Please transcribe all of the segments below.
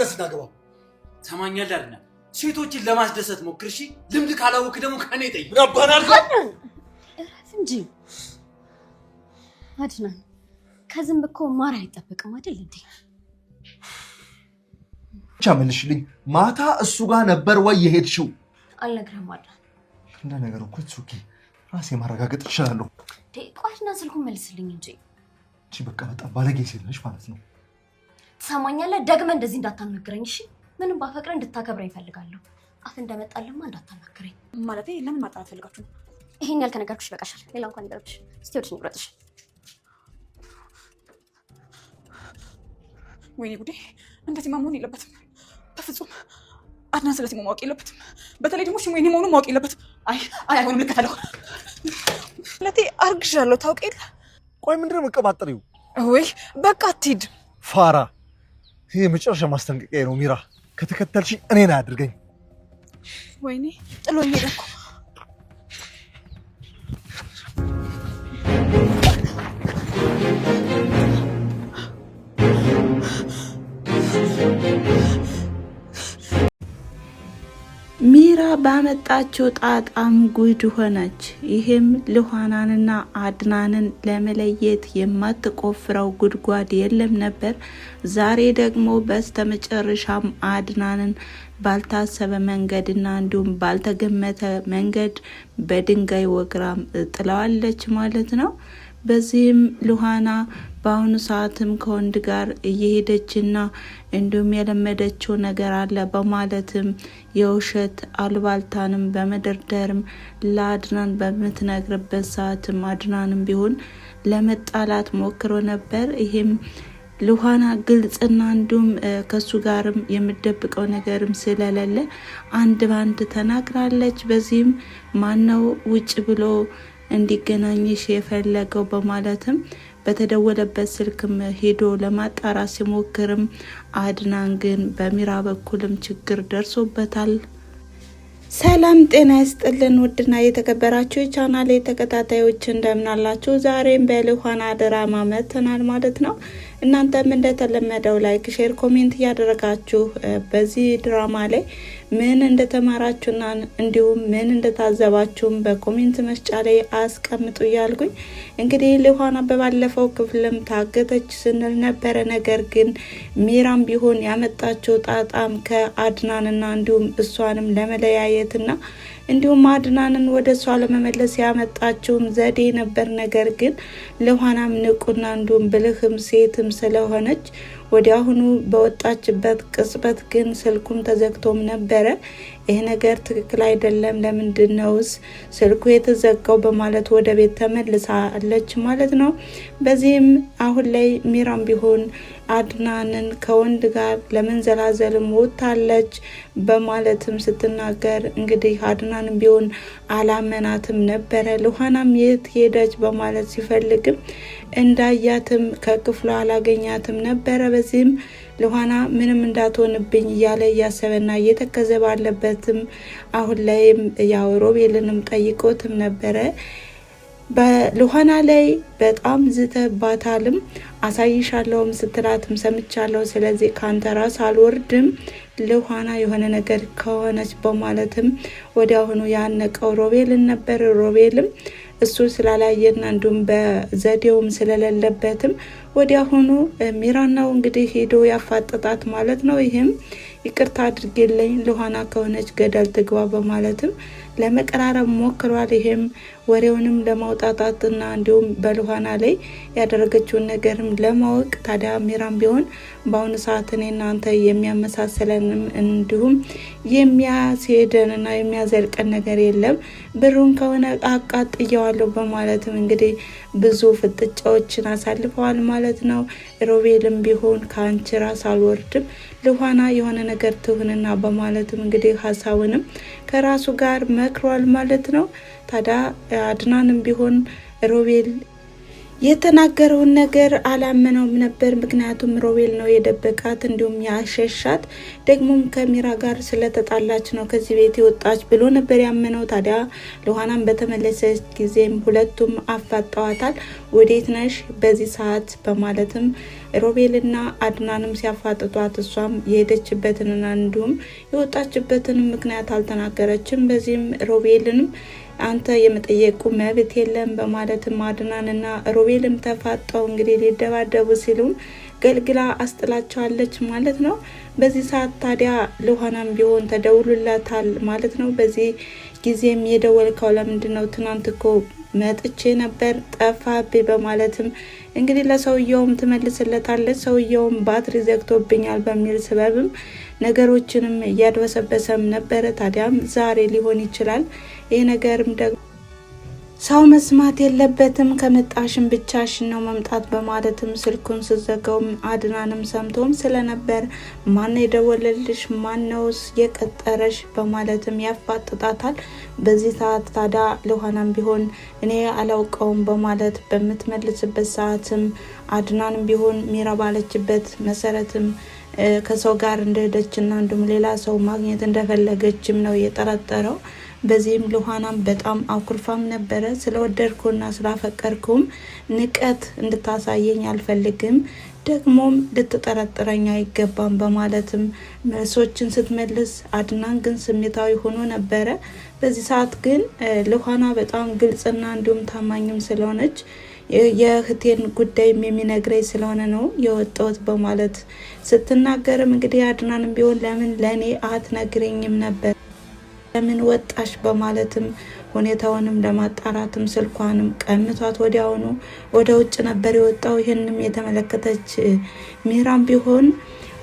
ድረስ እናገባው። ሰማኛለህ አይደል? ሴቶችን ለማስደሰት ሞክር እሺ። ልምድ ካላወቅ ደግሞ ከኔ ጠይቅ። ያባናል እንጂ አድናን ከዝም እኮ ማር አይጠበቅም አይደል እንዴ? ብቻ መልሽልኝ። ማታ እሱ ጋር ነበር ወይ የሄድሽው? አልነግርህም አድናን። እንደ ነገሩ እኮ ኦኬ፣ ራሴ ማረጋገጥ እችላለሁ። ቆይና ስልኩን መልስልኝ እንጂ። እቺ በቃ በጣም ባለጌ ሴት ነሽ ማለት ነው። ትሰማኛለህ? ደግመህ እንደዚህ እንዳታናግረኝ እሺ? ምንም ባፈቅረ እንድታከብረኝ እፈልጋለሁ። አፍ እንደመጣልማ እንዳታናግረኝ። ማለቴ ለምን ማጣራት ፈልጋችሁ ነው? ይሄን ያልከነገርኩሽ ይበቃሻል። ሌላ እንኳን ይገርብሽ። እስቲ ወድሽ ንቁረጥሽ። ወይኔ ጉዴ! እንደዚህ መሆን የለበትም በፍጹም። አድናን ስለዚህ ማወቅ የለበትም። በተለይ ደግሞ ወይኔ መሆኑን ማወቅ የለበትም። አይሆንም። ልከተለው ማለቴ አርግሻለሁ። ታውቅ የለ። ቆይ ምንድን ነው የምትቀባጥሪው? ወይ በቃ አትሂድ ፋራ። ይሄ የመጨረሻ ማስጠንቀቂያ ነው ሚራ። ከተከተልሽ እኔን አያድርገኝ። ወይኔ ጥሎኝ ሄደ እኮ። ሚራ ባመጣችው ጣጣም ጉድ ሆነች። ይህም ሉሃናንና አድናንን ለመለየት የማትቆፍረው ጉድጓድ የለም ነበር። ዛሬ ደግሞ በስተመጨረሻም አድናንን ባልታሰበ መንገድና እንዲሁም ባልተገመተ መንገድ በድንጋይ ወግራም ጥለዋለች ማለት ነው። በዚህም ሉሃና በአሁኑ ሰዓትም ከወንድ ጋር እየሄደችና እንዲሁም የለመደችው ነገር አለ በማለትም የውሸት አልባልታንም በመደርደርም ለአድናን በምትነግርበት ሰዓትም አድናንም ቢሆን ለመጣላት ሞክሮ ነበር። ይሄም ሉሃና ግልጽና እንዲሁም ከሱ ጋርም የምደብቀው ነገርም ስለሌለ አንድ ባንድ ተናግራለች። በዚህም ማነው ውጭ ብሎ እንዲገናኝሽ የፈለገው በማለትም በተደወለበት ስልክም ሄዶ ለማጣራት ሲሞክርም አድናን ግን በሚራ በኩልም ችግር ደርሶበታል። ሰላም ጤና ይስጥልን ውድና የተከበራችሁ የቻናሌ ተከታታዮች እንደምናላችሁ። ዛሬም በሉሃና ድራማ መተናል ማለት ነው። እናንተም እንደተለመደው ላይክ፣ ሼር፣ ኮሜንት እያደረጋችሁ በዚህ ድራማ ላይ ምን እንደተማራችሁና እንዲሁም ምን እንደታዘባችሁም በኮሜንት መስጫ ላይ አስቀምጡ እያልኩኝ እንግዲህ ሉሃና በባለፈው ክፍልም ታገተች ስንል ነበረ። ነገር ግን ሚራም ቢሆን ያመጣችው ጣጣም ከአድናንና እንዲሁም እሷንም ለመለያየትና እንዲሁም አድናንን ወደ እሷ ለመመለስ ያመጣችውም ዘዴ ነበር። ነገር ግን ሉሃናም ንቁና እንዲሁም ብልህም ሴትም ስለሆነች ወዲያውኑ በወጣችበት ቅጽበት ግን ስልኩም ተዘግቶም ነበረ። ይሄ ነገር ትክክል አይደለም፣ ለምንድነውስ ስልኩ የተዘጋው በማለት ወደ ቤት ተመልሳለች ማለት ነው። በዚህም አሁን ላይ ሚራም ቢሆን አድናንን ከወንድ ጋር ለመንዘላዘልም ወጣለች በማለትም ስትናገር እንግዲህ አድናንም ቢሆን አላመናትም ነበረ። ሉሃናም የት ሄደች በማለት ሲፈልግም እንዳያትም ከክፍሏ አላገኛትም ነበረ። በዚህም ሉሃና ምንም እንዳትሆንብኝ እያለ እያሰበና እየተከዘ ባለበትም አሁን ላይም ያው ሮቤልንም ጠይቆትም ነበረ። በሉሃና ላይ በጣም ዝተባታልም አሳይሻለሁም ስትላትም ሰምቻለሁ። ስለዚህ ካንተ ራስ አልወርድም ሉሃና የሆነ ነገር ከሆነች በማለትም ወዲያውኑ ያነቀው ሮቤልን ነበር። ሮቤልም እሱ ስላላየና እንዲሁም በዘዴውም ስለሌለበትም ወዲያውኑ ሚራናው እንግዲህ ሄዶ ያፋጠጣት ማለት ነው። ይህም ይቅርታ አድርጌልኝ ሉሃና ከሆነች ገደል ትግባ በማለትም ለመቀራረብ ሞክሯል። ይሄም ወሬውንም ለማውጣጣትና እንዲሁም በሉሃና ላይ ያደረገችውን ነገርም ለማወቅ ታዲያ ሚራም ቢሆን በአሁኑ ሰዓት እኔና አንተ የሚያመሳሰለንም እንዲሁም የሚያስሄደንና የሚያዘልቀን ነገር የለም፣ ብሩን ከሆነ አቃጥየዋለሁ በማለትም እንግዲህ ብዙ ፍጥጫዎችን አሳልፈዋል ማለት ነው። ሮቤልም ቢሆን ከአንቺ ራስ አልወርድም ሉሃና የሆነ ነገር ትሁንና በማለትም እንግዲህ ሀሳቡንም ከራሱ ጋር መክሯል ማለት ነው። ታዲያ አድናንም ቢሆን ሮቤል የተናገረውን ነገር አላመነውም ነበር። ምክንያቱም ሮቤል ነው የደበቃት እንዲሁም ያሸሻት፣ ደግሞም ከሚራ ጋር ስለተጣላች ነው ከዚህ ቤት የወጣች ብሎ ነበር ያመነው። ታዲያ ሉሃናም በተመለሰች ጊዜም ሁለቱም አፋጠዋታል። ወዴት ነሽ በዚህ ሰዓት በማለትም ሮቤልና አድናንም ሲያፋጥጧት እሷም የሄደችበትንና እንዲሁም የወጣችበትን ምክንያት አልተናገረችም። በዚህም ሮቤልንም አንተ የመጠየቁ መብት የለም በማለትም አድናንና ሮቤልም ተፋጠው እንግዲህ ሊደባደቡ ሲሉም ገልግላ አስጥላቸዋለች ማለት ነው። በዚህ ሰዓት ታዲያ ለሆናም ቢሆን ተደውሎላታል ማለት ነው። በዚህ ጊዜም የደወልከው ለምንድነው? ትናንት እኮ መጥቼ ነበር ጠፋብኝ በማለትም እንግዲህ ለሰውየውም ትመልስለታለች። ሰውየውም ባትሪ ዘግቶብኛል በሚል ሰበብም ነገሮችንም እያድበሰበሰም ነበረ። ታዲያም ዛሬ ሊሆን ይችላል ይሄ ነገርም ደግሞ ሰው መስማት የለበትም ከመጣሽም ብቻሽን ነው መምጣት በማለትም ስልኩን ስዘጋውም አድናንም ሰምቶም ስለነበር ማን የደወለልሽ ማነውስ የቀጠረሽ በማለትም ያፋጥጣታል። በዚህ ሰዓት ታዲያ ለሆናም ቢሆን እኔ አላውቀውም በማለት በምትመልስበት ሰዓትም አድናንም ቢሆን ሚራ ባለችበት መሰረትም ከሰው ጋር እንደሄደችና እንዲሁም ሌላ ሰው ማግኘት እንደፈለገችም ነው የጠረጠረው። በዚህም ለሆናም በጣም አኩርፋም ነበረ። ስለወደድኩና ስላፈቀርኩም ንቀት እንድታሳየኝ አልፈልግም፣ ደግሞም ልትጠረጥረኝ አይገባም በማለትም መልሶችን ስትመልስ አድናን ግን ስሜታዊ ሆኖ ነበረ። በዚህ ሰዓት ግን ለሆና በጣም ግልጽና እንዲሁም ታማኝም ስለሆነች የእህቴን ጉዳይም የሚነግረኝ ስለሆነ ነው የወጣሁት በማለት ስትናገርም እንግዲህ አድናንም ቢሆን ለምን ለእኔ አትነግረኝም ነበር ለምን ወጣሽ በማለትም ሁኔታውንም ለማጣራትም ስልኳንም ቀምቷት ወዲያውኑ ወደ ውጭ ነበር የወጣው። ይህንም የተመለከተች ሚራም ቢሆን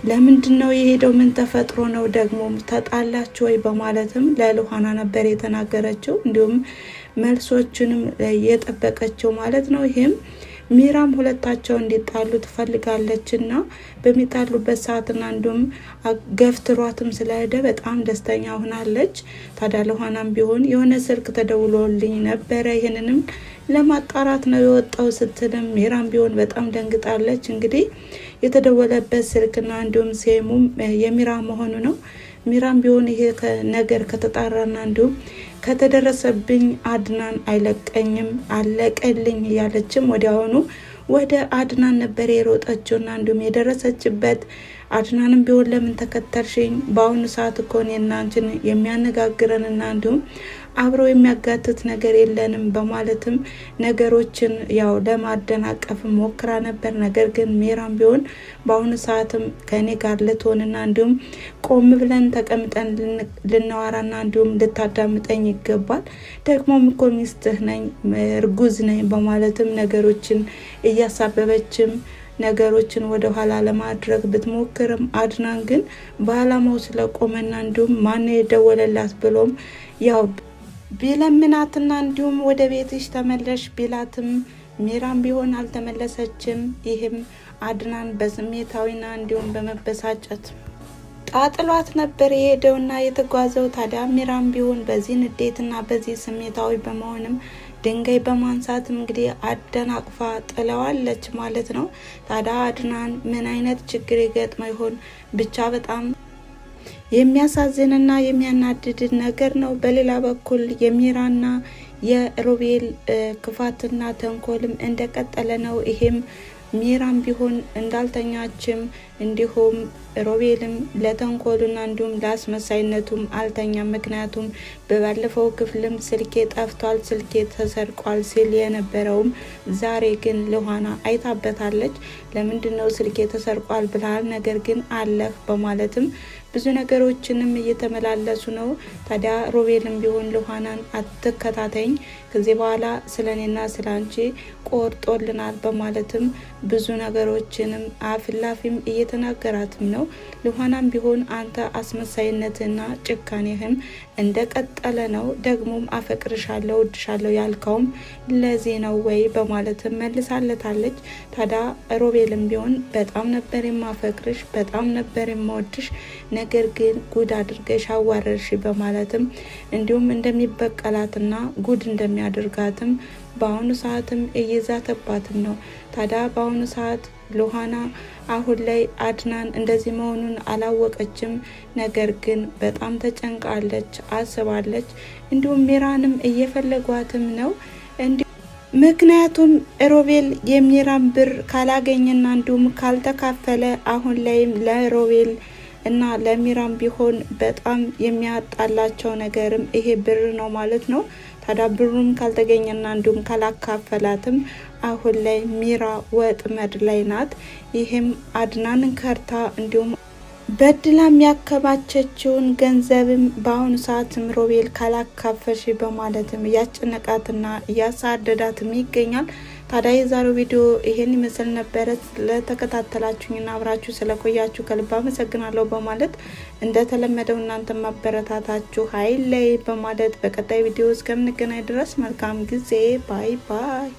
ለምንድነው የሄደው? ምን ተፈጥሮ ነው? ደግሞ ተጣላችሁ ወይ በማለትም ለለሆና ነበር የተናገረችው። እንዲሁም መልሶችንም የጠበቀችው ማለት ነው። ይህም ሚራም ሁለታቸው እንዲጣሉ ትፈልጋለችና በሚጣሉበት ሰዓትና እንዲሁም ገፍትሯትም ስለሄደ በጣም ደስተኛ ሆናለች። ታዲያ ለሆናም ቢሆን የሆነ ስልክ ተደውሎልኝ ነበረ ይህንንም ለማጣራት ነው የወጣው ስትልም ሚራም ቢሆን በጣም ደንግጣለች። እንግዲህ የተደወለበት ስልክና እንዲሁም ሴሙም የሚራ መሆኑ ነው። ሚራም ቢሆን ይሄ ነገር ከተጣራና እንዲሁም ከተደረሰብኝ አድናን አይለቀኝም አለቀልኝ እያለችም ወዲያውኑ ወደ አድናን ነበር የሮጠችውና እንዲሁም የደረሰችበት አድናንም ቢሆን ለምን ተከተልሽኝ? በአሁኑ ሰዓት እኮ እኔና አንቺን የሚያነጋግረንና እንዲሁም አብሮ የሚያጋትት ነገር የለንም በማለትም ነገሮችን ያው ለማደናቀፍ ሞክራ ነበር። ነገር ግን ሚራም ቢሆን በአሁኑ ሰዓትም ከኔ ጋር ልትሆንና እንዲሁም ቆም ብለን ተቀምጠን ልናወራና እንዲሁም ልታዳምጠኝ ይገባል። ደግሞም እኮ ሚስትህ ነኝ እርጉዝ ነኝ በማለትም ነገሮችን እያሳበበችም ነገሮችን ወደ ኋላ ለማድረግ ብትሞክርም አድናን ግን በአላማው ስለቆመና እንዲሁም ማን የደወለላት ብሎም ያው ቢለምናትና እንዲሁም ወደ ቤትሽ ተመለሽ ቢላትም ሚራም ቢሆን አልተመለሰችም። ይህም አድናን በስሜታዊና እንዲሁም በመበሳጨት ጣጥሏት ነበር የሄደውና የተጓዘው። ታዲያ ሚራም ቢሆን በዚህ ንዴትና በዚህ ስሜታዊ በመሆንም ድንጋይ በማንሳትም እንግዲህ አደናቅፋ ጥለዋለች ማለት ነው። ታዲያ አድናን ምን አይነት ችግር ይገጥመው ይሆን? ብቻ በጣም የሚያሳዝንና የሚያናድድ ነገር ነው። በሌላ በኩል የሚራና የሮቤል ክፋትና ተንኮልም እንደቀጠለ ነው። ይሄም ሚራም ቢሆን እንዳልተኛችም እንዲሁም ሮቤልም ለተንኮሉና እንዲሁም ለአስመሳይነቱም አልተኛም። ምክንያቱም በባለፈው ክፍልም ስልኬ ጠፍቷል፣ ስልኬ ተሰርቋል ሲል የነበረውም ዛሬ ግን ለሆና አይታበታለች። ለምንድነው ስልኬ ተሰርቋል ብለሃል ነገር ግን አለህ በማለትም ብዙ ነገሮችንም እየተመላለሱ ነው። ታዲያ ሮቤልም ቢሆን ለሆናን አትከታተኝ ከዚህ በኋላ ስለኔና ስላንቺ ቆርጦልናል በማለትም ብዙ ነገሮችንም አፍላፊም እየተናገራትም ነው። ለሆናም ቢሆን አንተ አስመሳይነትና ጭካኔህም እንደቀጠለ ነው። ደግሞም አፈቅርሻለሁ ወድሻለሁ ያልከውም ለዚህ ነው ወይ በማለትም መልሳለታለች። ታዲያ ሮቤልም ቢሆን በጣም ነበር የማፈቅርሽ በጣም ነበር የማወድሽ ነገር ግን ጉድ አድርገሽ አዋረርሽ በማለትም እንዲሁም እንደሚበቀላትና ጉድ እንደሚያደርጋትም በአሁኑ ሰዓትም እየዛተባትም ነው። ታዲያ በአሁኑ ሰዓት ለሆና አሁን ላይ አድናን እንደዚህ መሆኑን አላወቀችም። ነገር ግን በጣም ተጨንቃለች፣ አስባለች። እንዲሁም ሚራንም እየፈለጓትም ነው። ምክንያቱም ሮቤል የሚራን ብር ካላገኘና እንዲሁም ካልተካፈለ አሁን ላይም ለሮቤል እና ለሚራም ቢሆን በጣም የሚያጣላቸው ነገርም ይሄ ብር ነው ማለት ነው። ታዲያ ብሩም ካልተገኘና እንዲሁም ካላካፈላትም አሁን ላይ ሚራ ወጥመድ ላይ ናት። ይሄም አድናንን ከርታ እንዲሁም በድላ የሚያከማቸችውን ገንዘብም በአሁኑ ሰዓትም ሮቤል ካላካፈሽ በማለትም እያጨነቃትና እያሳደዳትም ይገኛል። ታዲያ የዛሬው ቪዲዮ ይሄን ይመስል ነበረ። ስለተከታተላችሁኝና አብራችሁ ስለቆያችሁ ከልብ አመሰግናለሁ በማለት እንደተለመደው እናንተ ማበረታታችሁ ኃይል ላይ በማለት በቀጣይ ቪዲዮ እስከምንገናኝ ድረስ መልካም ጊዜ። ባይ ባይ።